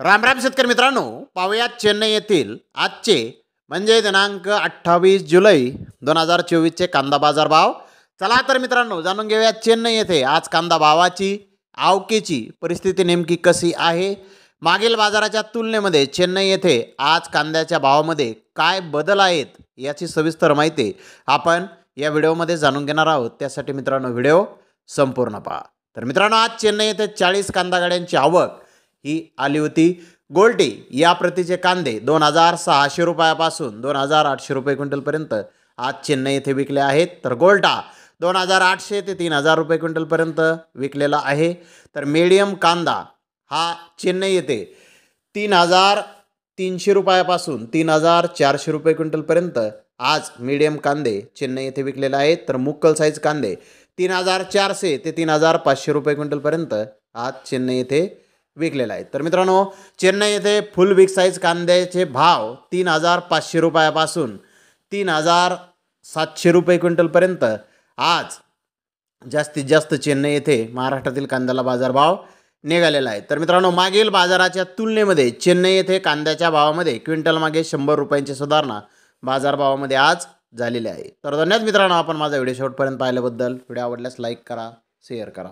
राम राम शेतकरी मित्रांनो, पाहुयात चेन्नई येथील आजचे म्हणजे दिनांक 28 जुलै 2024चे कांदा बाजार भाव. चला तर मित्रांनो, जाणून घेऊया चेन्नई येथे आज कांदा भावाची आवकेची परिस्थिती नेमकी कशी आहे. मागील बाजाराच्या तुलनेमध्ये चेन्नई येथे आज कांद्याच्या भावामध्ये काय बदल आहेत याची सविस्तर माहिती आपण या व्हिडिओमध्ये जाणून घेणार आहोत. त्यासाठी मित्रांनो व्हिडिओ संपूर्ण पहा. तर मित्रांनो, आज चेन्नई येथे 40 कांदा गाड्यांची आवक ही आली होती. गोल्टी या प्रतीचे कांदे 2600 रुपयापासून 2800 रुपये क्विंटलपर्यंत आज चेन्नई येथे विकले आहेत. तर गोल्टा 2800 ते 3000 रुपये क्विंटलपर्यंत विकलेला आहे. तर मीडियम कांदा हा चेन्नई येथे 3300 रुपयापासून 3400 रुपये क्विंटलपर्यंत आज मीडियम कांदे चेन्नई येथे विकलेले आहेत. तर मुक्कल साईज कांदे 3400 ते 3500 रुपये क्विंटलपर्यंत आज चेन्नई येथे विकलेला आहे. तर मित्रांनो, चेन्नई येथे फुल बिग साईज कांद्याचे भाव 3500 रुपयापासून 3700 रुपये क्विंटलपर्यंत आज जास्तीत जास्त चेन्नई येथे महाराष्ट्रातील कांद्याला बाजारभाव निघालेला आहे. तर मित्रांनो, मागील बाजाराच्या तुलनेमध्ये चेन्नई येथे कांद्याच्या भावामध्ये क्विंटल मागे 100 रुपयांची सुधारणा बाजारभावामध्ये आज झालेली आहे. तर धन्यवाद मित्रांनो, आपण माझा व्हिडिओ शेवटपर्यंत पाहिल्याबद्दल. व्हिडिओ आवडल्यास लाईक करा, शेअर करा.